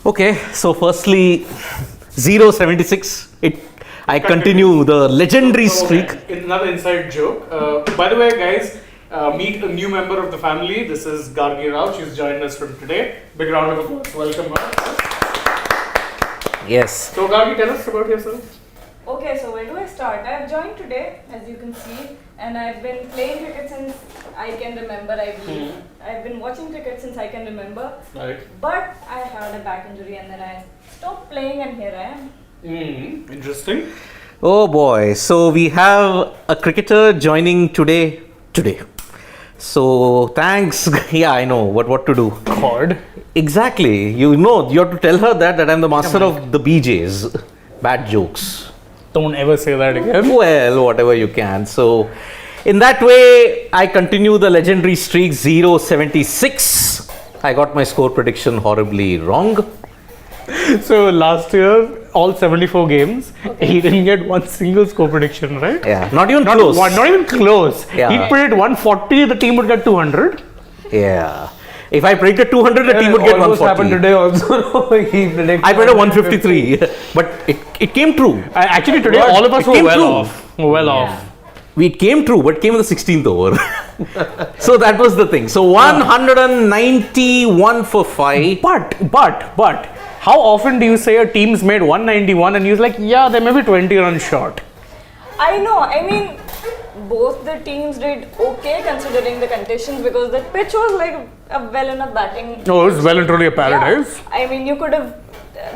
Okay, so firstly, 076. I continue the legendary streak. Another inside joke. By the way, guys, meet a new member of the family. This is Gargi Rao. She's joined us from today. Big round of applause. Welcome her. Yes. So, Gargi, tell us about yourself. Okay, so where do I start? I've joined today, as you can see, and I've been playing cricket since I can remember, I believe. I've been watching cricket since I can remember. Right. But I had a back injury and then I stopped playing and here I am. Interesting. Oh boy. So we have a cricketer joining today. So thanks. Yeah, I know what to do. God. Exactly. You have to tell her that I'm the master of the BJs. Bad jokes. Don't ever say that again. Well, whatever you can. So, in that way, I continue the legendary streak 076. I got my score prediction horribly wrong. So, last year, all 74 games, he didn't get one single score prediction, right? Yeah, not even close. Not even close. Yeah. He predicted 140, the team would get 200. Yeah. If I predicted 200, the team would get 140. happened today also. He predicted I predicted 153. But it came true. Actually, today, all of us were well off. It came true, but came in the 16th over. So that was the thing. So 191 for 5. But, how often do you say a team's made 191 and you're like, yeah, they may be 20 runs short? I know, I mean, both the teams did okay considering the conditions because the pitch was like a well enough batting. Oh, it was well and truly a paradise. Yeah. I mean, you could have,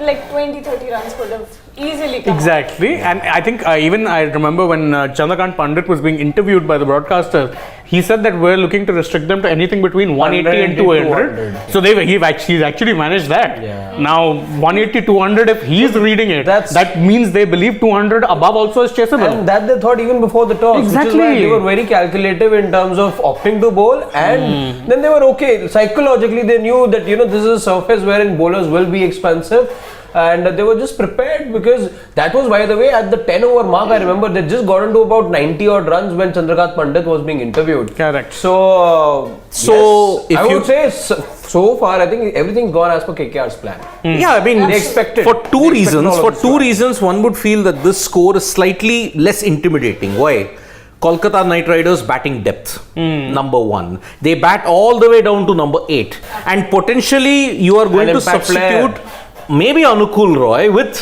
like 20-30 runs could have easily come Exactly. And I think even I remember when Chandrakant Pandit was being interviewed by the broadcaster, he said that we're looking to restrict them to anything between 180 and 200. So he's actually managed that. Yeah. Now 180, 200, if he's reading it, that means they believe 200 above also is chaseable. And that they thought even before the toss. Exactly. Which is why they were very calculative in terms of opting to bowl, and then they were okay. Psychologically, they knew that this is a surface wherein bowlers will be expensive. And they were just prepared because that was, by the way, at the 10 over mark. I remember they just got into about 90 odd runs when Chandrakant Pandit was being interviewed. Correct. So If I would say so far, I think everything's gone as per KKR's plan. Yeah, I mean, They expected. For two reasons, one would feel that this score is slightly less intimidating. Why? Kolkata Knight Riders batting depth, number 1. They bat all the way down to number 8. And potentially, you are going to substitute maybe Anukul Roy with...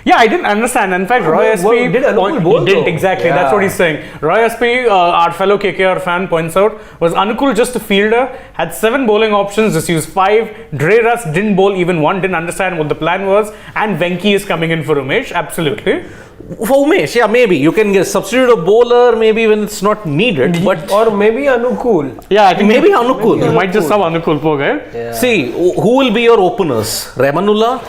Yeah, I didn't understand. In fact, Roy SP did Anukul bowl? He didn't, exactly. That's what he's saying. Roy SP, our fellow KKR fan, points out, was Anukul just a fielder, had 7 bowling options, just used 5. Dre Russ didn't bowl even 1, didn't understand what the plan was. And Venki is coming in for Umesh, absolutely. For Umesh, yeah, maybe. You can substitute a bowler maybe when it's not needed. But Or maybe Anukul. Yeah, I think maybe Anukul. You might just have Anukul, poor guy. Yeah. See, who will be your openers? Ramanullah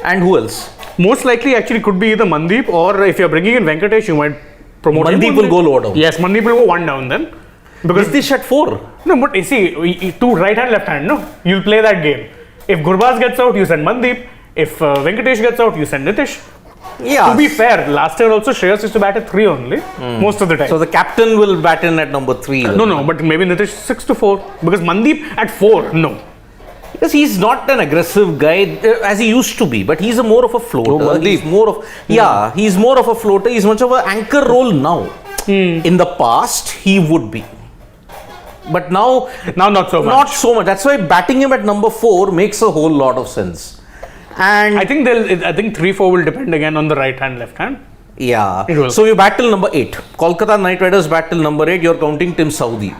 and who else? Most likely actually could be either Mandeep, or if you're bringing in Venkatesh, you might promote him. Mandeep will go lower down. Yes, Mandeep will go 1 down then. Because Nitish at 4. No, but you see, 2 right hand, left hand, no? You'll play that game. If Gurbaz gets out, you send Mandeep. If Venkatesh gets out, you send Nitish. Yeah. To be fair, last year also Shreyas used to bat at 3 only, most of the time. So the captain will bat in at number 3. No, but maybe Nitish 6 to 4. Because Mandeep at 4, no. Because he's not an aggressive guy as he used to be, but he's more of a floater. He's more of a floater. He's much of an anchor role now. In the past, he would be. But now not so much. Not so much. That's why batting him at number 4 makes a whole lot of sense. And I think 3-4 will depend again on the right hand, left hand. Yeah. It will. So you bat till number 8. Kolkata Knight Riders bat till number 8. You're counting Tim Saudi.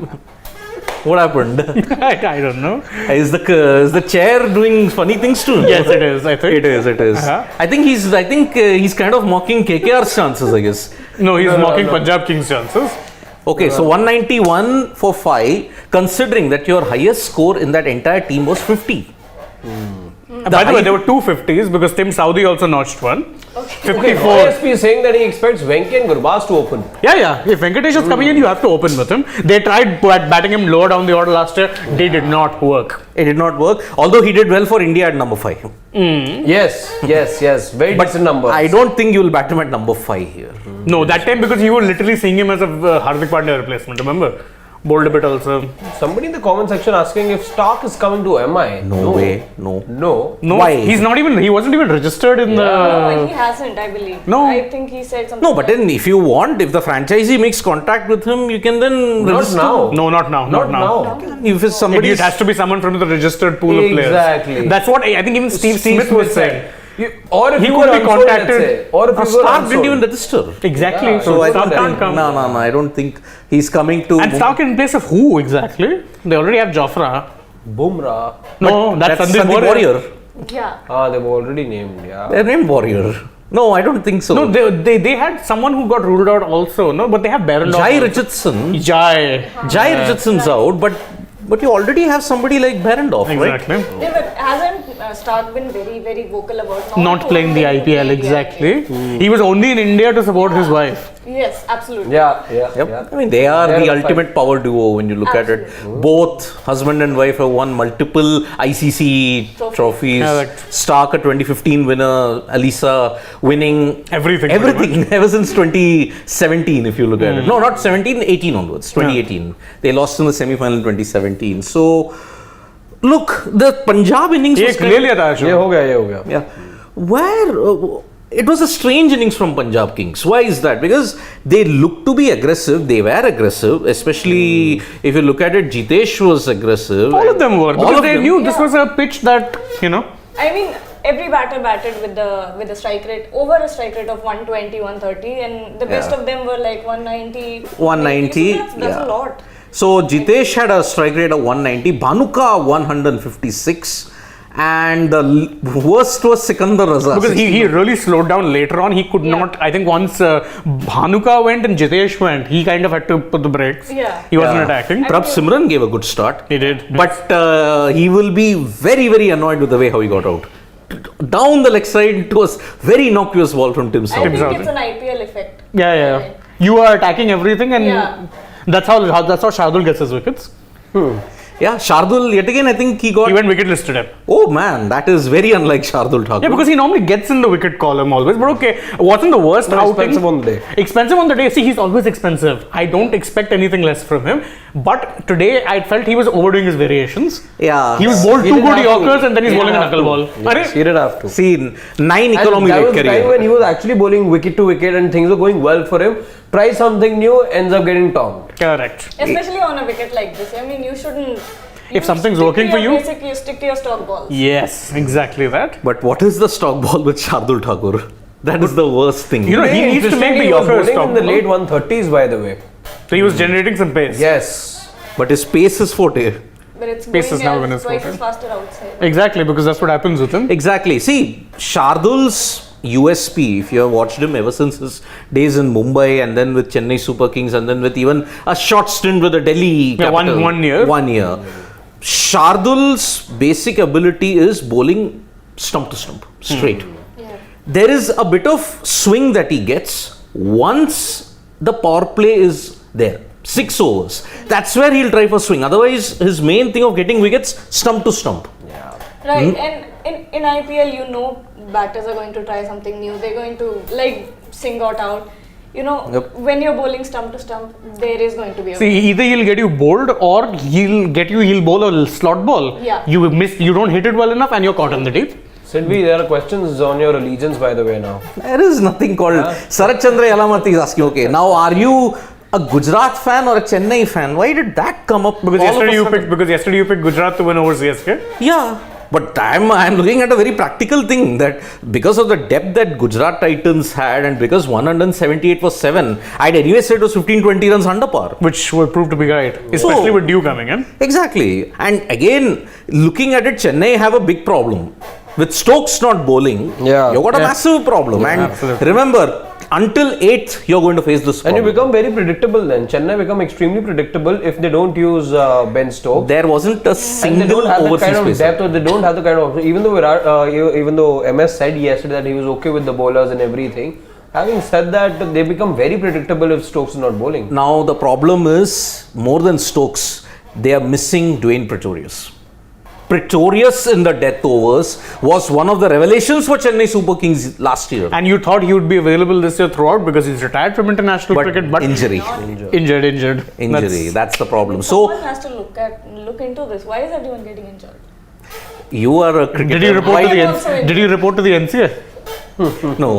What happened? I don't know. Is the chair doing funny things too? Yes, it is. I think It is. Uh-huh. I think he's kind of mocking KKR's chances, I guess. No, he's mocking Punjab Kings' chances. Okay, so 191 for 5, considering that your highest score in that entire team was 50. By the way, there were 2 50s because Tim Saudi also notched one. 54. OSP is saying that he expects Venki and Gurbaz to open. Yeah. If Venkatesh is coming in, you have to open with him. They tried batting him lower down the order last year. They did not work. It did not work, although he did well for India at number 5. Yes. Very decent number. I don't think you will bat him at number 5 here. No, that time because you were literally seeing him as a Hardik Pandya replacement, remember? bowled a bit also. Somebody in the comment section asking if Stark is coming to MI. No way. No. No. No, Why? he wasn't even registered in No, he hasn't, I believe. No. I think he said something. No, but then if you want, if the franchisee makes contact with him, you can then Not register. now. No, not now. Not now. If it's somebody. It has to be someone from the registered pool of players. Exactly. That's what I think even Steve Smith was saying. Or if He you could were be unsold, let's contacted. say. Or if you were Stark didn't unsold. even register. Exactly. Yeah, so so I Stark don't can't think- come. No, I don't think he's coming to. And Stark in place of who exactly? They already have Jofra. Bumrah. No, that's Sandeep Sandeep Warrior. Yeah. They've already named, yeah. They're named Warrior. No, I don't think so. No, they had someone who got ruled out also. No, but they have Baron. Jai Richardson. Jai. Richardson's out, but you already have somebody like Berendorf, right? Exactly. Yeah, but hasn't Stark been very, very vocal about Not playing the IPL, exactly. He was only in India to support his wife. Yes, absolutely. Yeah. Yep. I mean, they are They're the the ultimate power duo when you look at it. Both husband and wife have won multiple ICC trophies. Correct. Stark, a 2015 winner. Alisa winning Everything. everything ever since 2017, if you look at it. No, not 17, 18 onwards. 2018. They lost in the semi-final in 2017. So, look, the Punjab innings ये was ले लिया था ये हो गया. yeah. Where it was a strange innings from Punjab Kings. Why is that? Because they looked to be aggressive. They were aggressive, especially if you look at it. Jitesh was aggressive. All of them were All because of they them. knew this was a pitch that I mean, every batter batted with the strike rate over a strike rate of 120, 130, and the best Yeah. of them were like 190. 190, So that's yeah. a lot. So Jitesh had a strike rate of 190, Bhanuka 156, and the worst was Sikandar Raza. because he really slowed down later on. He could not. I think once Bhanuka went and Jitesh went, he kind of had to put the brakes. Yeah. He wasn't attacking. Prabh Simran gave a good start. He did. But he will be very, very annoyed with the way how he got out. Down the leg side, it was very innocuous ball from Tim I Southee. think Southee. it's an IPL effect. Yeah. You are attacking everything, and Yeah. that's how Shardul gets his wickets. Yeah, Shardul, yet again, I think he got. He went wicket listed him. Oh man, that is very unlike Shardul Thakur. Yeah, because he normally gets in the wicket column always. But okay, wasn't the worst No, outing? expensive on the day. Expensive on the day. See, he's always expensive. I don't expect anything less from him. But today, I felt he was overdoing his variations. Yeah. He was bowled He two didn't good have to. Yorkers and then he's He bowling a didn't knuckle ball. have to. Yes, Arey, he did have to. See, 9 economy that rate was the career. time when he was actually bowling wicket to wicket and things were going well for him. Try something new, ends up getting tombed. Correct. Especially on a wicket like this. I mean, you shouldn't. If something's working for you- basically, you stick to your stock balls. Yes, exactly that. But what is the stock ball with Shardul Thakur? That is the worst thing. You know, he needs to make the Interestingly, he was Yorker bowling stop. in the late 130s, by the way. So he was generating some pace. Yes. But his pace is forte. But it's Pace has never going been as his twice forte. as faster outside. Exactly, because that's what happens with him. Exactly. See, Shardul's USP, if you have watched him ever since his days in Mumbai and then with Chennai Super Kings and then with even a short stint with the Delhi Yeah, Capital. one year. 1 year. Shardul's basic ability is bowling stump to stump, straight. Yeah. There is a bit of swing that he gets once the power play is there. 6 overs. That's where he'll try for swing. Otherwise, his main thing of getting wickets, stump to stump. Right, and in IPL, you know, batters are going to try something new. They're going to like sing out. You know, Yep. when you're bowling stump to stump, there is going to be a See, either he'll get you bowled or he'll bowl a slot ball. Yeah. You don't hit it well enough and you're caught in the deep. Sylvie, there are questions on your allegiance, by the way, now. There is nothing called. Sarat Chandra Yalamati is asking, okay, now are you a Gujarat fan or a Chennai fan? Why did that come up? Because all of yesterday a you sudden? picked Gujarat to win over CSK. Yeah, but I'm looking at a very practical thing that because of the depth that Gujarat Titans had and because 178 was 7, I'd anyway say it was 15-20 runs under par. Which would prove to be right, especially with Dew coming in. Exactly. And again, looking at it, Chennai have a big problem. With Stokes not bowling, Yeah. you've got a Yeah. massive problem. And absolutely. remember, until 8th, you're going to face this And you problem. become very predictable then. Chennai become extremely predictable if they don't use Ben Stokes. There wasn't a And they single don't have that overseas kind of pacer. depth, or they don't have the kind of. Even though MS said yesterday that he was okay with the bowlers and everything. Having said that, they become very predictable if Stokes is not bowling. Now the problem is more than Stokes, they are missing Dwayne Pretorius. Pretorius in the death overs, was one of the revelations for Chennai Super Kings last year. And you thought he would be available this year throughout because he's retired from international cricket, but injury. Injured. That's the problem. Someone So has to look into this. Why is everyone getting injured? you are a cricketer. Did you report to Why- the Did you report to the NCA? No,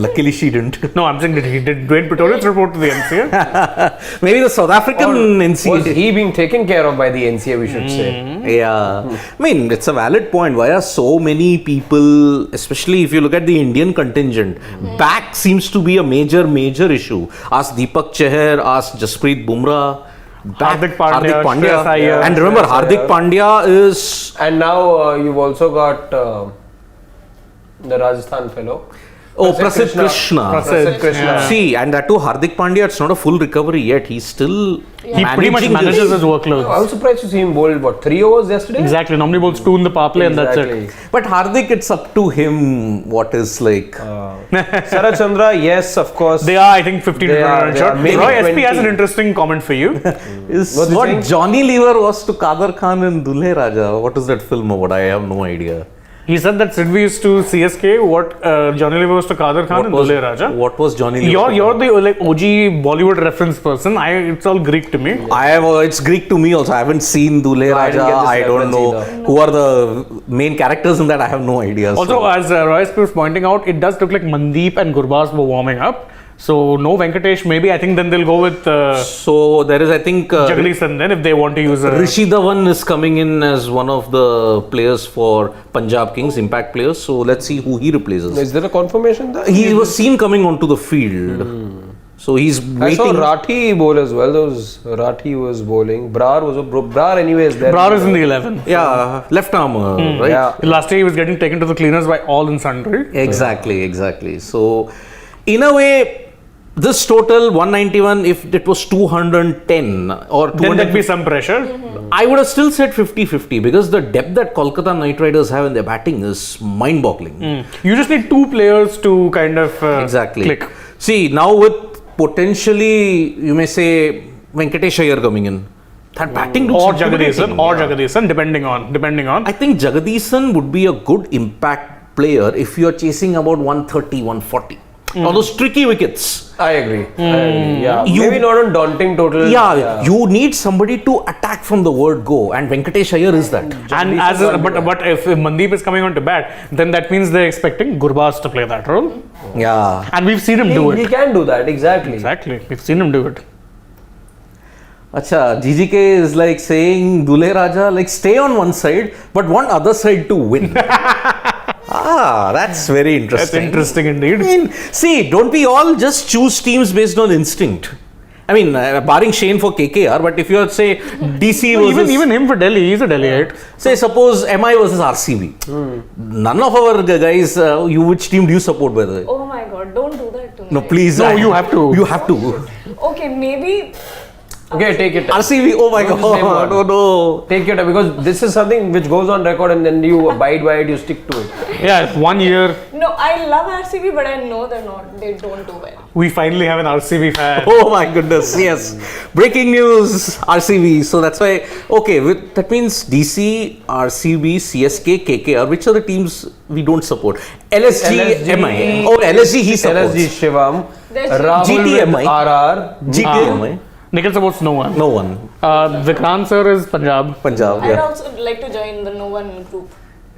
luckily she didn't. No, I'm saying did Dwayne Pretorius report to the NCA? Maybe the South African NCA. Was he being taken care of by the NCA, we should say? Yeah, I mean, it's a valid point. Why are so many people, especially if you look at the Indian contingent, back seems to be a major issue. Ask Deepak Chahar, ask Jasprit Bumrah, back, Hardik Pandya, Shreyas Iyer. And remember, Shreyas Hardik Iyer. Pandya is. And now you've also got the Rajasthan fellow. Oh, Prasidh Krishna. Prasidh Krishna. Yeah. See, and that too, Hardik Pandya, it's not a full recovery yet. He's still. He pretty much managing manages this. his workload. I was surprised to see him bowl, 3 overs yesterday? Exactly. Normally bowls 2 in the power play and that's Exactly. it. But Hardik, it's up to him what is like. Sarah Chandra, yes, of course. They are, I think, 15 to They 20 are, runs they short. are. Maybe Roy SP 20. has an interesting comment for you. Is What's he what saying? Johnny Lever was to Kader Khan in Dulhe Raja. What is that film about? I have no idea. He said that Sidvi is to CSK what Johnny Lever was to Kader Khan and Dule Raja. What was Johnny Lever? You're the like OG Bollywood reference person. It's all Greek to me. It's Greek to me also. I haven't seen Dulhe I didn't Raja. get this I don't reference know either. who are the main characters in that. I have no idea. Also, as Roy SP was pointing out, it does look like Mandeep and Gurbaz were warming up. So no Venkatesh. Maybe I think then they'll go with So there is, I think, Jagdishan then if they want to use Rishi Dhawan is coming in as one of the players for Punjab Kings, impact players. So let's see who he replaces. Is there a confirmation there? He was seen coming onto the field. So he's I saw waiting. Rathi bowl as well. Rathi was bowling. Brar anyway is there. Brar is in the 11. Yeah, left armer, right? Yeah. Last year he was getting taken to the cleaners by all and sundry. Exactly. So, in a way, this total 191, if it was 210 or Then there'd 200, be some pressure. I would have still said 50-50 because the depth that Kolkata Knight Riders have in their batting is mind-boggling. You just need 2 players to kind of Exactly. click. See, now with potentially, you may say, Venkatesh Iyer coming in, that batting looks Or intimidating. Jagdishan, depending on. I think Jagdishan would be a good impact player if you are chasing about 130, 140. All those tricky wickets. I agree. Yeah. You- Maybe not on daunting total. Yeah, you need somebody to attack from the word go, and Venkatesh Iyer is that. And but if Mandeep is coming on to bat, then that means they're expecting Gurbaz to play that role. Yeah. And we've seen him do He it. can do that, exactly. Exactly. We've seen him do it. Acha, GGK is like saying Dule Raja, like stay on one side, but want other side to win. That's very That's interesting. interesting indeed. I mean, see, don't we all just choose teams based on instinct? I mean, barring Shane for KKR, but if you say DC versus... Even him for Delhi, he's a Delhiite. Say, suppose MI versus RCB. None of our guys, which team do you support, by the way? Oh my god, don't do that to me. No, please. No, you have to. You have to. Okay, maybe. Okay, take it. RCB, oh my Don't just name god, one. no. Take your time because this is something which goes on record and then you abide by it, you stick to it. Yeah, 1 year, No, I love RCB, but I know they don't do well. we finally have an RCB fan. Oh my goodness, yes. Breaking news, RCB. So that's why, okay, that means DC, RCB, CSK, KKR. Which are the teams we don't support? LSG, MI. Oh, LSG he supports. LSG Shivam. There's Rahul GTMI. with RR. GTMI. Nikhil supports no one. No one. Vikrant sir is Punjab. Punjab, I'd yeah. also like to join the no one group.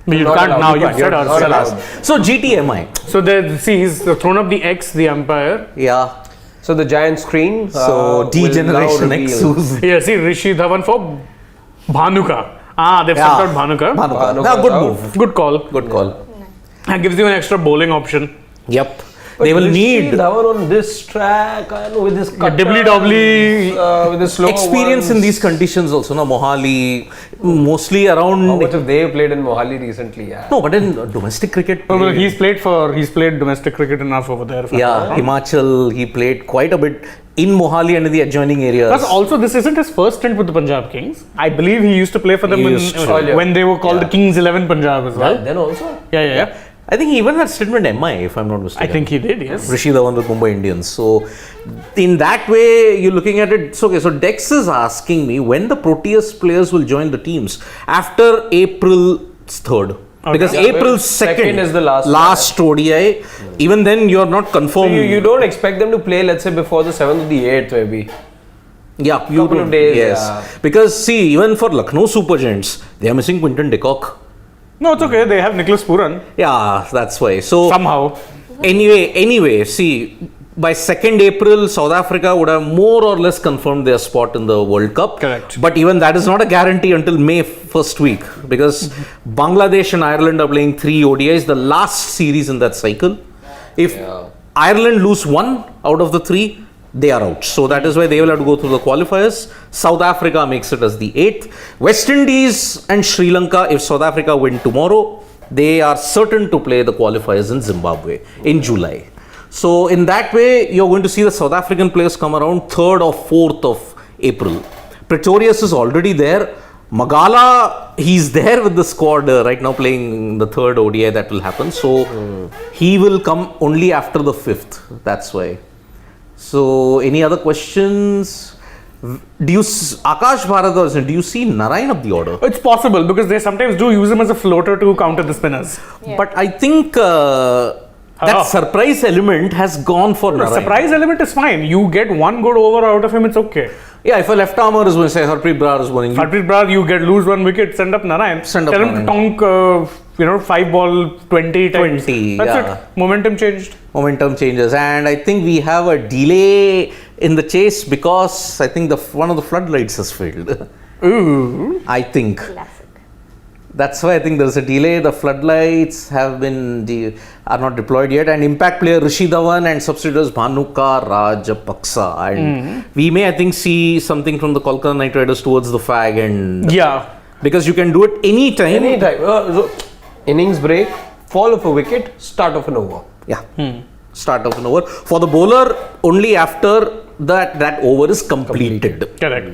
You Not can't allowed. now, You you can't. said You're not ourselves. allowed. So GTMI. So he's thrown up the X, the umpire. Yeah. So the giant screen. So D will Generation now X. reveal. who's- Yeah, see Rishi Dhawan for Bhanuka. They've Yeah. sent out Bhanuka. Bhanuka. Bhanuka Yeah, good out. move. Good call. Good call. That gives you an extra bowling option. Yep. But They will Rishi need Dhawan on this track and with this Dibbly-dobbly with the slow experience in these conditions also. No, Mohali, mostly How around. much have they played in Mohali recently? Yeah. No, but in domestic cricket. Well, he's played domestic cricket enough over there. if I'm not Yeah, wrong. Himachal, he played quite a bit in Mohali and in the adjoining areas. Plus, also, this isn't his first stint with the Punjab Kings. I believe he used to play for them He used to. when they were called the Kings 11 Punjab as well. Then also. Yeah. I think he even had stint with MI, if I'm not mistaken. I think he did, yes. Rishi Dhawan with Mumbai Indians. So, in that way, you're looking at it. So, okay, so Dex is asking me when the Proteus players will join the teams after April 3rd. Okay. Because Yeah, April well, 2nd is the last ODI. Even then, you're not So confirmed. you don't expect them to play, let's say, before the 7th or the 8th, maybe. Yeah, you Couple do. of days, Yes. yeah. Because, see, even for Lucknow Super Giants, they are missing Quinton de Kock. No, it's okay. They have Nicholas Puran Yeah, that's why. So, somehow. Anyway, see, by 2nd April, South Africa would have more or less confirmed their spot in the World Cup. Correct. But even that is not a guarantee until May first week because Bangladesh and Ireland are playing 3 ODIs, the last series in that cycle. If Ireland lose 1 out of the 3, they are out. So that is why they will have to go through the qualifiers. South Africa makes it as the 8th. West Indies and Sri Lanka, if South Africa win tomorrow, they are certain to play the qualifiers in Zimbabwe in July. So in that way, you're going to see the South African players come around 3rd or 4th of April. Pretorius is already there. Magala, he's there with the squad right now playing the 3rd ODI that will happen. So he will come only after the 5th. That's why. So any other questions? Akash Bharadwaj, do you see Narayan up the order? It's possible because they sometimes do use him as a floater to counter the spinners. Yeah. But I think that surprise element has gone for The Narayan. surprise element is fine. You get 1 good over out of him, it's okay. Yeah, if a left armer is going to say Harpreet Brar is bowling, Harpreet Brar, you lose 1 wicket, send up Narayan. Send up Tell him to Narayan. tonk, 5 ball, 20 times. 20, That's yeah. it. Momentum changed. momentum changes, and I think we have a delay in the chase because I think one of the floodlights has failed. Ooh. I think. Classic. That's why I think there's a delay. The floodlights have are not deployed yet, and impact player Rishi Dhawan and substitutes Bhanuka Rajapaksa, and we may I think see something from the Kolkata Knight Riders towards the fag, and Yeah. because you can do it anytime. Anytime. So, innings break, fall of a wicket, start of an over. Yeah. Start of an over. For the bowler, only after that over is completed. Correct.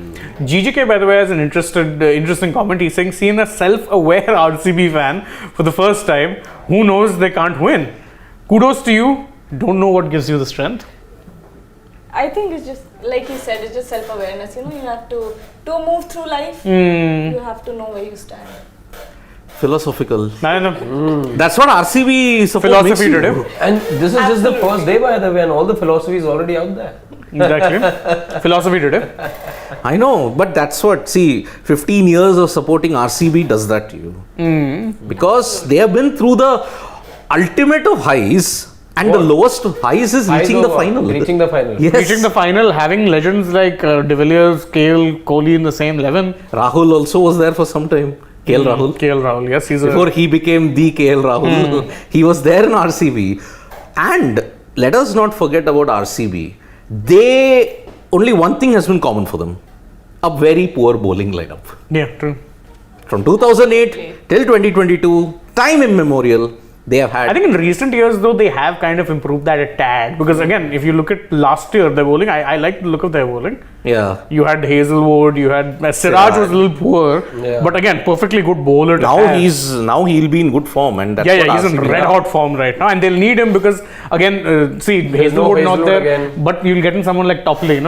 GGK, by the way, has an interesting comment. He's saying, seeing a self-aware RCB fan for the first time, who knows they can't win. Kudos to you. Don't know what gives you the strength. I think it's just, like you said, it's just self-awareness. You have to move through life, you have to know where you stand. Philosophical. I know. That's what RCB support Philosophy makes you today. do. And this is just the first day, by the way, and all the philosophy is already out there. Exactly. Philosophy today. I know, but that's what, 15 years of supporting RCB does that to you. Because they have been through the ultimate of highs, and the lowest of highs is reaching the final. Reaching the final. Yes. Reaching the final, having legends like De Villiers, KL, Kohli in the same 11. Rahul also was there for some time. KL Rahul. KL Rahul, yes. He's Before he became the KL Rahul, he was there in RCB. And let us not forget about RCB. Only one thing has been common for them. A very poor bowling lineup. Yeah, true. From 2008 till 2022, time immemorial, they have had. I think in recent years, though, they have kind of improved that a tad. Because again, if you look at last year, their bowling, I like the look of their bowling. Yeah. You had Hazelwood, you had Siraj was a little poor, Yeah. but again, perfectly good bowler. to Now have. he'll be in good form, and that's Yeah, what he's in RCB red have. hot form right now, and they'll need him because again, There's no Hazelwood not Hazelwood there, again. but you'll get in someone like Topley,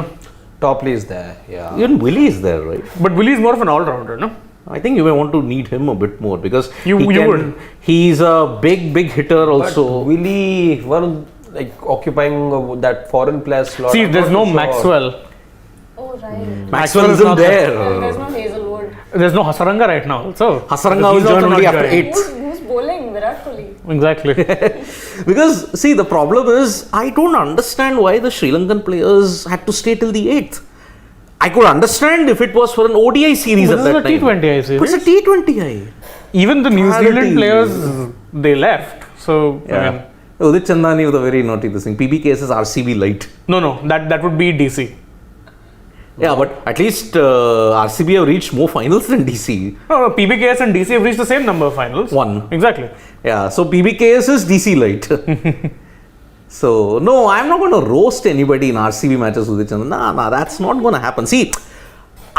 Topley is there, yeah. Even Willie is there, right? But Willie's more of an all-rounder, no? I think you may want to need him a bit more because You would. He's a big hitter also. But Willie, occupying that foreign player slot. See, I'm there's not no too sure. Maxwell. Oh, right. Maxwell is isn't not there. And there's no Hazelwood. There's no Hasaranga right now, also. Hasaranga He's will join also only not after joining. 8th. Who's bowling? Virat Kohli. Exactly. Because, the problem is, I don't understand why the Sri Lankan players had to stay till the 8th. I could understand if it was for an ODI series This at is that a time. T20I series. But it's a T20I. Even the New Priority. Zealand players, they left. So, I mean, Udit Chandani was a very naughty thing. PBK is RCB light. no, that would be DC. Yeah, but at least RCB have reached more finals than DC. No, PBKS and DC have reached the same number of finals. 1. Exactly. Yeah, so PBKS is DC light. So, no, I'm not going to roast anybody in RCB matches with each other. Nah, that's not going to happen. See,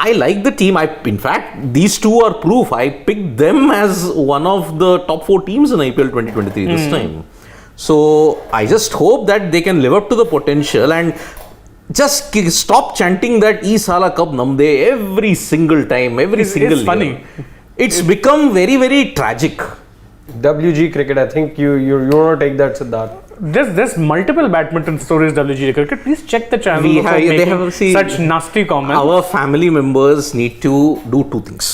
I like the team. In fact, these two are proof. I picked them as one of the top 4 teams in IPL 2023 this time. So I just hope that they can live up to the potential and just stop chanting that "Ee Sala Kab Namde" every single time, every single year. It's funny. It's become very, very tragic. WG cricket, I think you want to take that, Siddharth. There's multiple badminton stories WG cricket. Please check the channel before making such nasty comments. Our family members need to do 2 things.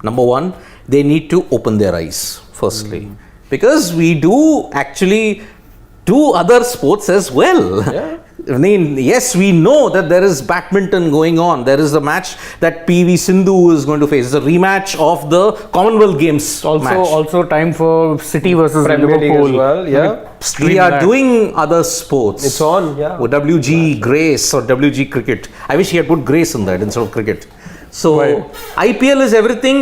Number 1, they need to open their eyes, firstly. Because we do actually do other sports as well. Yeah. I mean, yes, we know that there is badminton going on. There is a match that PV Sindhu is going to face. It's a rematch of the Commonwealth Games match. Also time for City versus Premier League Liverpool. as well, yeah. We are doing other sports. It's on, yeah. With WG Grace or WG Cricket. I wish he had put Grace in that instead of cricket. So, Right. IPL is everything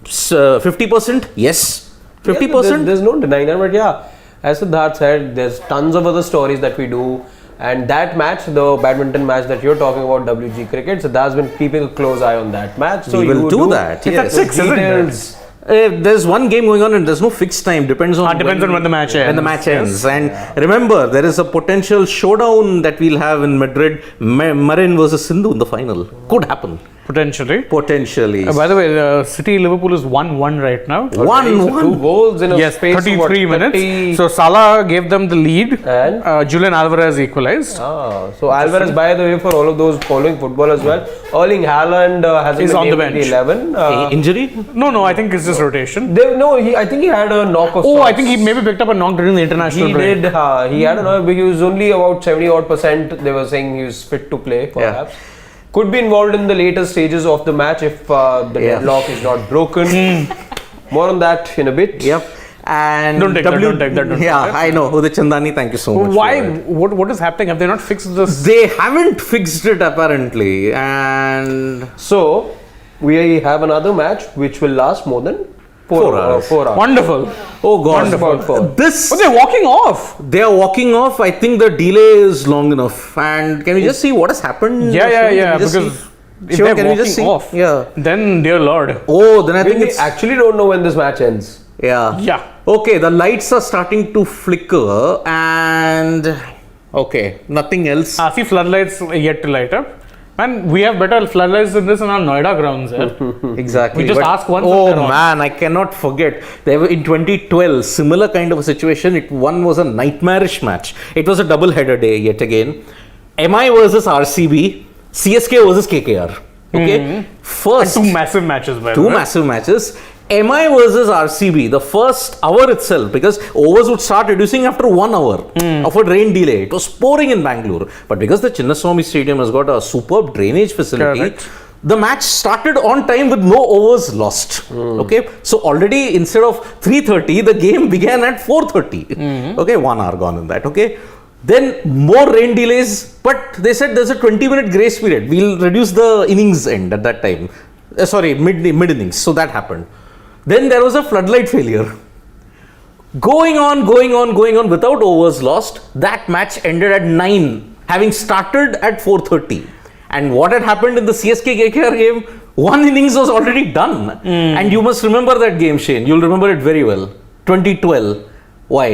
50%? Yes. 50%? There's no denying that, but yeah, as Siddharth said, there's tons of other stories that we do. And that match, the badminton match that you're talking about, WG Cricket, Siddharth's been keeping a close eye on that match. So We will you do that, It's yes. at 6, isn't it? There's one game going on and there's no fixed time. Depends on when the match ends. When the match ends. And remember, there is a potential showdown that we'll have in Madrid. Marin versus Sindhu in the final. Could happen. Potentially. Potentially. By the way, City Liverpool is 1-1 right now. 1-1. 2 goals in a Yes, space 33 of what, minutes. 30? So Salah gave them the lead. And? Julian Alvarez equalized. So Alvarez, by the way, for all of those following football as well, Erling Haaland hasn't He's been on the named in bench. 11. Injury? No, I think it's just rotation. I think he had a knock of Oh, I sorts. think he maybe picked up a knock during the international He break. did. He had a knock, but he was only about 70% they were saying he was fit to play, perhaps. Could be involved in the later stages of the match if the deadlock is not broken. More on that in a bit. Yep. And Don't take that, don't take that. I know. Udit Chandani, thank you so much. Why? for that. What is happening? Have they not fixed this? They haven't fixed it apparently. And So, we have another match which will last more than 4 hours. 4 hours. Wonderful. oh god, Wonderful. this But they're walking off. they are walking off. I think the delay is long enough. And can we just see what has happened? Yeah. Can we just Because see? if Sure, they're can we just walking see? off, Yeah. then dear lord. Oh, then I think We it's actually don't know when this match ends. yeah. Okay, the lights are starting to flicker and okay, nothing else. See floodlights yet to light up. Man, we have better floodlights than this in our Noida grounds. Exactly. We just ask once Oh and they're on. man, I cannot forget. There were in 2012 similar kind of a situation. One was a nightmarish match. It was a double header day yet again. MI versus RCB, CSK versus KKR. Okay, first 2 massive matches, by the two way. massive matches. MI versus RCB, the first hour itself, because overs would start reducing after 1 hour of a rain delay. It was pouring in Bangalore. But because the Chinnaswamy Stadium has got a superb drainage facility, Correct. the match started on time with no overs lost. Okay, so already instead of 3:30, the game began at 4:30. Okay, 1 hour gone in that. Okay. Then more rain delays, but they said there's a 20-minute grace period. We'll reduce the innings end at that time. Mid innings. So that happened. Then there was a floodlight failure. Going on without overs lost. That match ended at 9, having started at 4:30. And what had happened in the CSK KKR game? 1 innings was already done. And you must remember that game, Shane. You'll remember it very well. 2012. Why?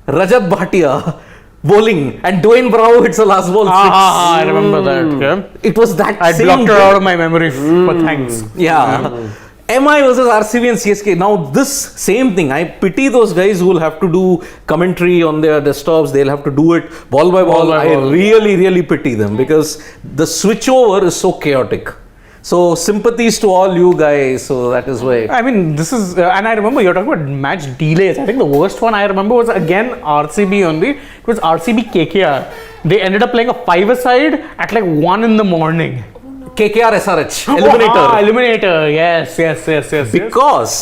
Rajat Bhatia bowling and Dwayne Bravo hits a last ball 6. I remember that. Yeah. It was that I same blocked her day. out of my memory, but thanks. Yeah. MI versus RCB and CSK. Now this same thing. I pity those guys who will have to do commentary on their desktops. They'll have to do it ball by ball. by I ball. really pity them because the switchover is so chaotic. So sympathies to all you guys. So that is why. I mean, this is, and I remember you're talking about match delays. I think the worst one I remember was again RCB only. It was RCB KKR. They ended up playing a 5-a-side at like 1 in the morning. KKR SRH eliminator. Eliminator. Yes. Because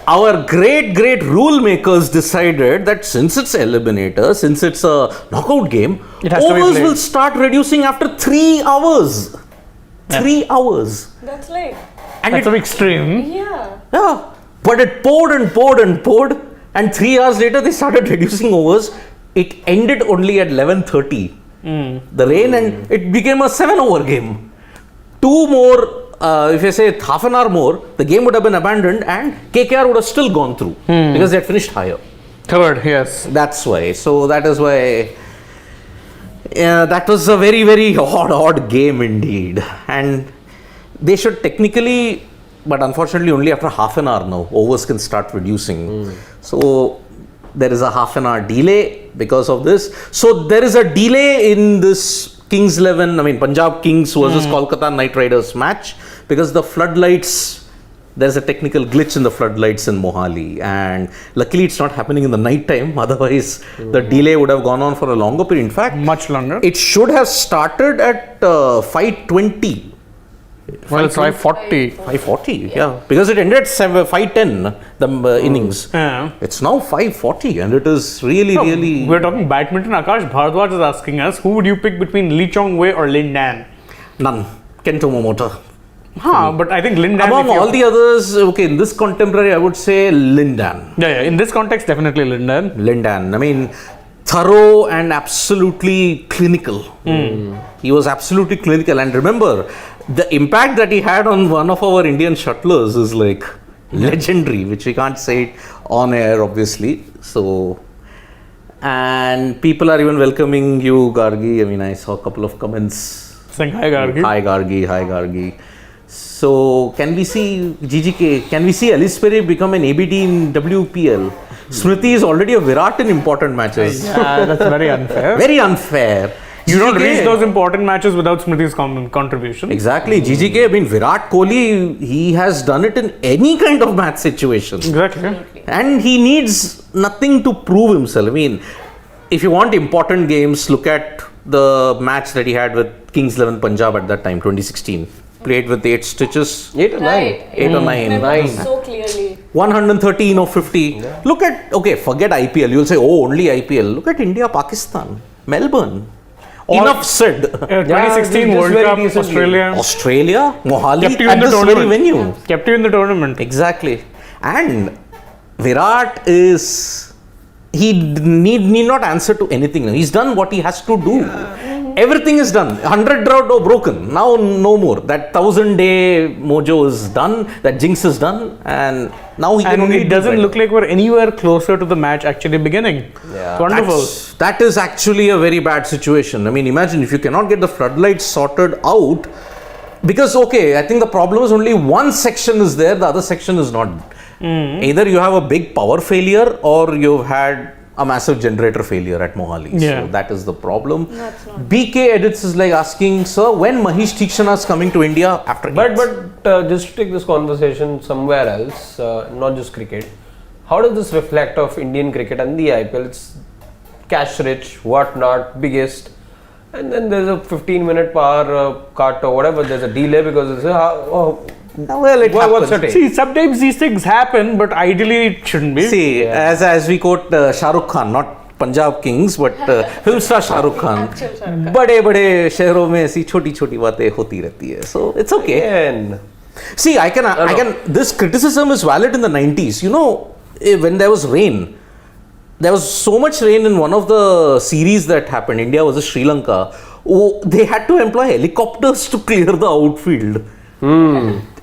our great rule makers decided that since it's eliminator, since it's a knockout game, It has to be overs played. will start reducing after 3 hours. 3 hours. That's like, And That's it, so extreme. yeah. but it poured, and 3 hours later they started reducing overs. It ended only at 11:30. The rain, and it became a 7-over game. 2 more, if you say half an hour more, the game would have been abandoned and KKR would have still gone through because they had finished higher. Third, yes. That's why. So that is why. Yeah, that was a very, very odd game indeed. And they should technically, but unfortunately only after half an hour now, overs can start reducing. So there is a half an hour delay because of this. So there is a delay in this Kings 11, Punjab Kings versus Kolkata Knight Riders match because the floodlights, there's a technical glitch in the floodlights in Mohali, and luckily it's not happening in the night time. Otherwise, the delay would have gone on for a longer period. In fact, Much longer. it should have started at 5:20. Well, it's 5:40. 5:40, yeah, because it ended at 5:10 the innings. Yeah. It's now 5:40, and it is really. We're talking badminton. Akash Bharadwaj is asking us, who would you pick between Lee Chong Wei or Lin Dan? None. Kento Momota. But I think Lin Dan. Among all the others, okay, in this contemporary, I would say Lindan. Yeah, in this context, definitely Lin Dan. Lindan. Thorough and absolutely clinical. He was absolutely clinical. And remember, the impact that he had on one of our Indian shuttlers is like legendary, which we can't say it on air, obviously. So, and people are even welcoming you, Gargi. I saw a couple of comments. Saying hi, Gargi. Hi, Gargi. So, can we see GGK? Can we see Alice Perry become an ABD in WPL? Smriti is already a Virat in important matches. Yeah, that's very unfair. Very unfair. You don't GGK reach those important matches without Smriti's contribution. Exactly. GGK, Virat Kohli, he has done it in any kind of match situation. Exactly. And he needs nothing to prove himself. If you want important games, look at the match that he had with Kings 11 Punjab at that time, 2016. Played with 8 stitches. 8 or 9? Right. 8 or 9. Remember so clearly. 113 or 50. Yeah. Look at, forget IPL. You'll say, only IPL. Look at India, Pakistan, Melbourne. Enough said. 2016 World Cup, Australia, Mohali, kept you at in the this tournament. very venue. Kept you in the tournament. Exactly. And Virat is, he need not answer to anything. He's done what he has to do. Yeah. Everything is done. 100 drought broken. Now no more. That 1,000-day mojo is done. That jinx is done. And now he can only it doesn't look like we're anywhere closer to the match actually beginning. Yeah. It's wonderful. That is actually a very bad situation. Imagine if you cannot get the floodlights sorted out. Because, I think the problem is only one section is there, the other section is not. Either you have a big power failure or you've had a massive generator failure at Mohali. Yeah. So that is the problem. BK Edits is like asking, sir, when Mahesh Theekshana is coming to India after But just to take this conversation somewhere else, not just cricket, how does this reflect of Indian cricket and the IPL? It's cash rich, whatnot, biggest, and then there's a 15-minute power cut or whatever, there's a delay because it's it happens. See, sometimes these things happen, but ideally it shouldn't be. See, as we quote Shah Rukh Khan, not Punjab Kings, but film star Shah Rukh Khan, बड़े शहरों में ऐसी छोटी-छोटी बातें होती रहती है. So it's okay. Again. See, I can. This criticism is valid in the 90s. When there was rain, there was so much rain in one of the series that happened. India versus Sri Lanka. They had to employ helicopters to clear the outfield.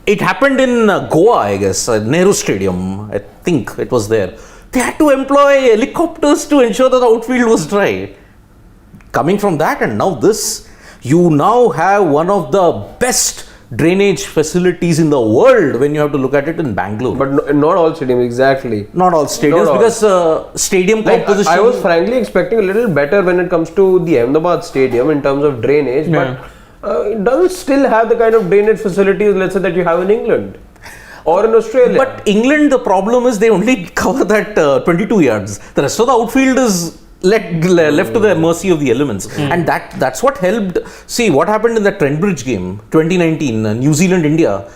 It happened in Goa, I guess, Nehru Stadium. I think it was there. They had to employ helicopters to ensure that the outfield was dry. Coming from that and now this, you now have one of the best drainage facilities in the world when you have to look at it in Bangalore. But not all stadiums, exactly. Not all stadiums, because stadium composition... I was frankly expecting a little better when it comes to the Ahmedabad stadium in terms of drainage, but it doesn't still have the kind of drainage facilities, let's say, that you have in England or in Australia. But England, the problem is they only cover that 22 yards. The rest of the outfield is left to the mercy of the elements. And that's what helped. See, what happened in the Trent Bridge game, 2019, New Zealand-India,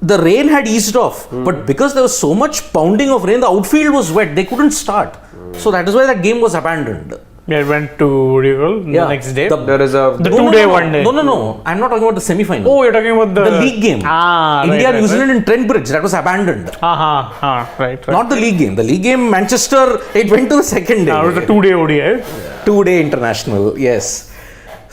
the rain had eased off. But because there was so much pounding of rain, the outfield was wet. They couldn't start. So that is why that game was abandoned. Yeah, it went to the next day. There is a... The two-day one day. No. I'm not talking about the semi-final. Oh, you're talking about the league game. India-New Zealand in Trent Bridge. That was abandoned. Right. Not the league game. The league game, Manchester, it went to the second day. It was a 2-day ODI. 2-day international, yes.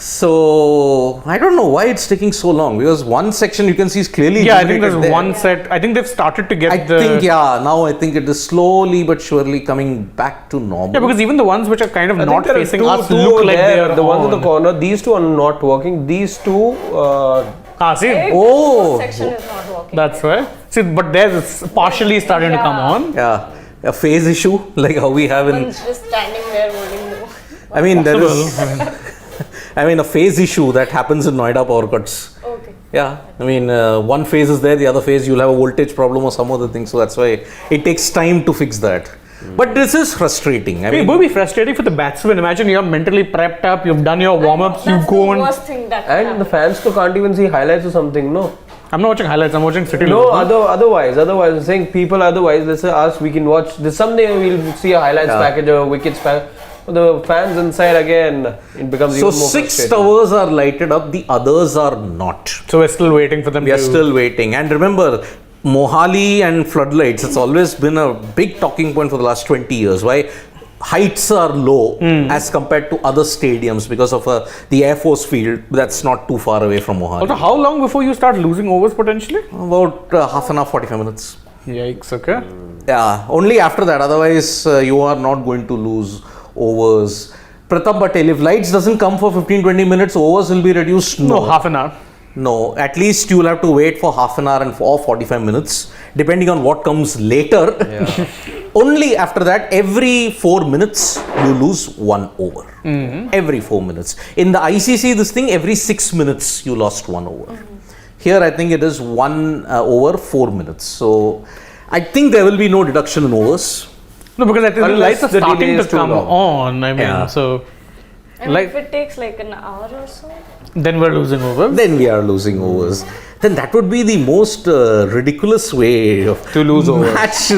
So I don't know why it's taking so long, because one section you can see is clearly Yeah, I think illuminated there's there. one set. I think they've started to get Now I think it is slowly but surely coming back to normal. Yeah, because even the ones which are kind of I not think there are facing two us over look like there, they're the ones in the on. corner. These two are not working. These two. See? Hey, Oh. this section is not working. That's right. See, but theirs is partially starting to come on. Yeah, a phase issue like how we have in. One's just standing there holding the. I mean, there is. Possible. I mean, a phase issue that happens in Noida power cuts. Okay. Yeah, I mean, one phase is there, the other phase you'll have a voltage problem or some other thing. So that's why it takes time to fix that. But this is frustrating. I It mean, would be frustrating for the batsman. Imagine you're mentally prepped up, you've done your warm ups, you That's go the on. worst thing that can And happen. the fans too can't even see highlights or something. No. I'm not watching highlights, I'm watching City. No, Liverpool. otherwise, I'm saying people otherwise, let's say us, we can watch this someday we'll see a highlights package or wickets package. The fans inside again, it becomes so even more 6 frustrating. towers are lighted up, the others are not. So we're still waiting for them We to. are still waiting. And remember, Mohali and floodlights, it's always been a big talking point for the last 20 years. Why? Heights are low as compared to other stadiums because of the Air Force field that's not too far away from Mohali. Also, how long before you start losing overs potentially? About half an hour, 45 minutes. Yikes, okay. Yeah, only after that. Otherwise, you are not going to lose overs. Pratham Patel, if lights doesn't come for 15-20 minutes, overs will be reduced? No, half an hour. No, at least you will have to wait for half an hour or 45 minutes, depending on what comes later. Only after that, every 4 minutes, you lose 1 over. Every 4 minutes. In the ICC, this thing, every 6 minutes, you lost 1 over. Here, I think it is 1 over 4 minutes. So, I think there will be no deduction in overs. No, because I think the Unless lights are the delay starting to is too come long. on. I mean, Yeah. so And like- if it takes like an hour or so. then we're losing overs. Then we are losing overs. Then that would be the most ridiculous way of To lose overs. match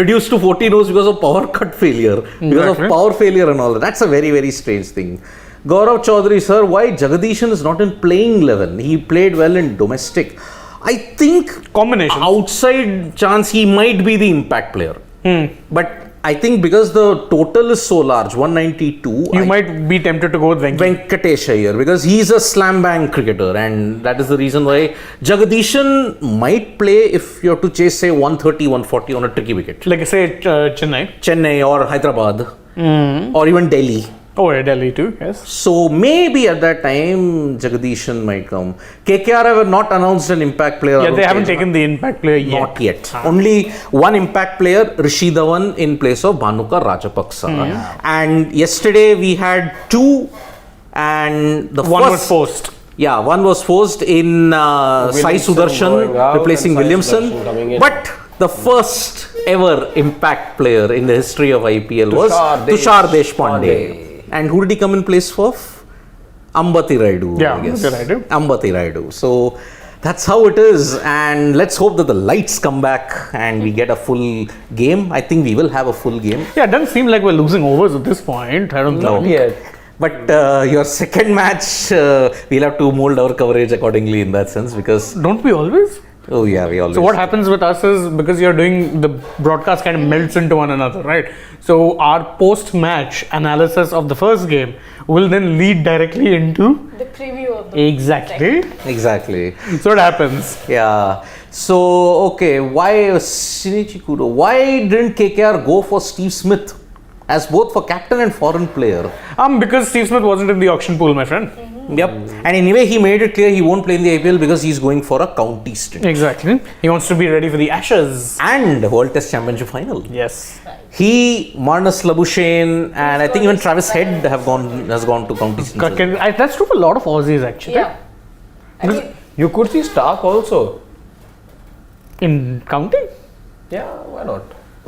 reduced to 14 overs because of power cut failure, because Exactly. of power failure and all that. That's a very, very strange thing. Gaurav Chaudhary, sir, why Jagadishan is not in playing 11? He played well in domestic. I think Combination. outside chance he might be the impact player. But I think because the total is so large, 192, You might be tempted to go with Venki. Venkatesh Iyer, because he's a slam bang cricketer, and that is the reason why Jagadishan might play if you have to chase, say, 130, 140 on a tricky wicket. Like I say, Chennai. Chennai or Hyderabad, or even Delhi. Oh, yeah, Delhi too, yes. So maybe at that time Jagadishan might come. KKR have not announced an impact player. Yeah, they Arun haven't Tejwal. taken the impact player yet. Not yet. Only one impact player, Rishi Dhawan, in place of Bhanukar Rajapaksa. And yesterday we had 2, and the One first was forced. Yeah, one was forced in Sai Williamson Sudarshan going out replacing and Sai Williamson. Sudarshan coming in. But the first ever impact player in the history of IPL was Tushar Tushar Deshpande. And who did he come in place for? Ambati Raidu. Yeah, I guess. Ambati Raidu. Ambati Raidu. So that's how it is. And let's hope that the lights come back and we get a full game. I think we will have a full game. Yeah, it doesn't seem like we're losing overs at this point. I don't know. Not yet. But your second match, we'll have to mold our coverage accordingly in that sense, because Don't we always? oh yeah, we always. So what happens with us is, because you're doing the broadcast kind of melts into one another, right? So our post-match analysis of the first game will then lead directly into The preview of the exactly. Exactly. So it happens. Yeah. So okay, why Shinichi Kudo? Why didn't KKR go for Steve Smith as both for captain and foreign player? Because Steve Smith wasn't in the auction pool, my friend. Yep. And anyway, he made it clear he won't play in the IPL because he's going for a county stint Exactly. He wants to be ready for the Ashes. and World Test Championship final. Yes. He, Marnus Labuschagne, and I think even Travis Head has gone to county stints. as well. That's true for a lot of Aussies actually. Yeah. I mean, You could see Stark also. In counting, Yeah, why not?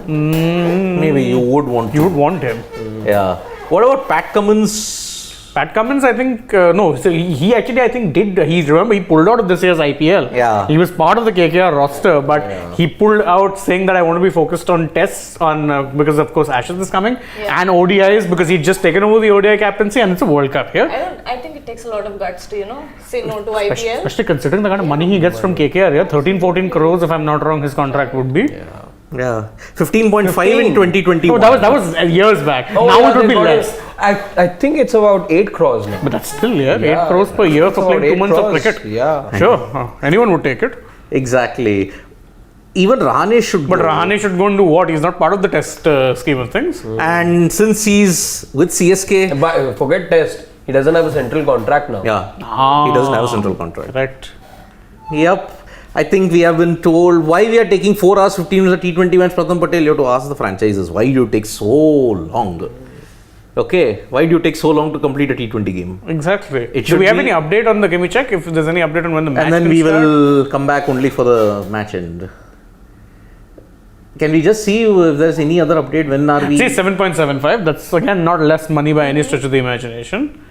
Maybe you would want you to. would want him. Yeah. What about Pat Cummins? Pat Cummins, I think, no. So he actually, I think, did. Remember, he pulled out of this year's IPL. Yeah. He was part of the KKR roster, but he pulled out saying that I want to be focused on tests because, of course, Ashes is coming and ODIs because he'd just taken over the ODI captaincy and it's a World Cup here. I think it takes a lot of guts to, say no to IPL. Especially considering the kind of money he gets from KKR, yeah, 13-14 crores, if I'm not wrong, his contract would be. Yeah, 15.5 in 2021. Oh, that was years back. Oh, now yeah, it would they be got less. it. I think it's about 8 crores now. But that's still 8 Yeah, crores per year it's for about playing 2 8 months of crores. cricket. Yeah. Sure, anyone would take it. Exactly. Even Rahane should But go. Rahane should go and do what? He's not part of the test scheme of things. And since he's with CSK, But forget test. He doesn't have a central contract now. yeah, he doesn't have a central contract. Correct. Yep. I think we have been told why we are taking 4 hours 15 minutes a T20 match. Pratham Patel, you have to ask the franchises why do you take so long? Okay, why do you take so long to complete a T20 game? Exactly. It Do should we have be- any update on the? Can we check if there's any update on when the match And then can we start? will come back only for the match end. Can we just see if there's any other update? When are we? See, 7.75. That's again not less money by any stretch of the imagination.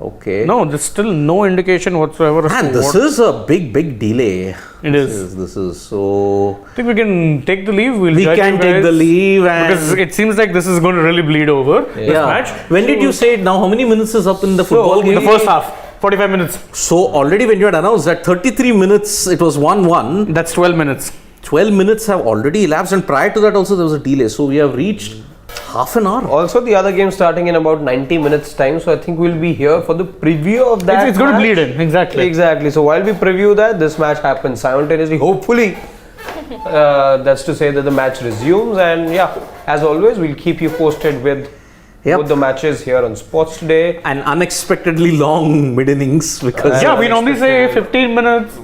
Okay. No, there's still no indication whatsoever. as Man, to this what is a big delay. It is. This is so. I think we can take the leave. We'll We judge can you take guys, the leave and. because it seems like this is going to really bleed over this Yeah. match. When did you say it now? How many minutes is up in the football The game? first half, 45 minutes. So already when you had announced that 33 minutes, it was 1-1. That's 12 minutes. 12 minutes have already elapsed, and prior to that also there was a delay. So we have reached half an hour. Also, the other game starting in about 90 minutes time. So I think we'll be here for the preview of that. It's going to match. bleed in. Exactly. Exactly. So while we preview that, this match happens simultaneously. Hopefully, that's to say that the match resumes. And yeah, as always, we'll keep you posted with Yep. both the matches here on Sports Today. And unexpectedly long mid innings because Yeah, we normally say 15 minutes.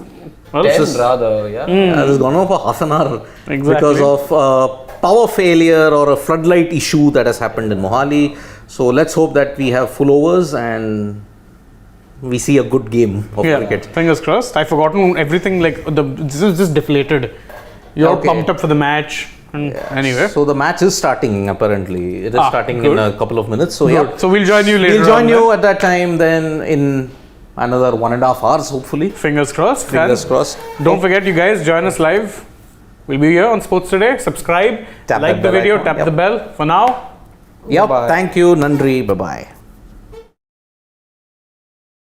Well, 10 rather, yeah. this has gone on for half an hour Exactly. because of power failure or a floodlight issue that has happened in Mohali. So let's hope that we have full overs and we see a good game of yeah, cricket. fingers crossed. I've forgotten everything. Like this is just deflated. You're Okay. pumped up for the match. And anyway, So the match is starting apparently. It is starting good. in a couple of minutes. So good. yeah. So we'll join you later. We'll join on you then. at that time then in another 1.5 hours hopefully. Fingers crossed. Fingers And crossed. Don't forget, you guys, join us live. We'll be here on Sports Today. Subscribe, Tap like that the bell video, icon. tap Yep. the bell. For now, Yep. Bye. Thank you. Nandri. Bye bye.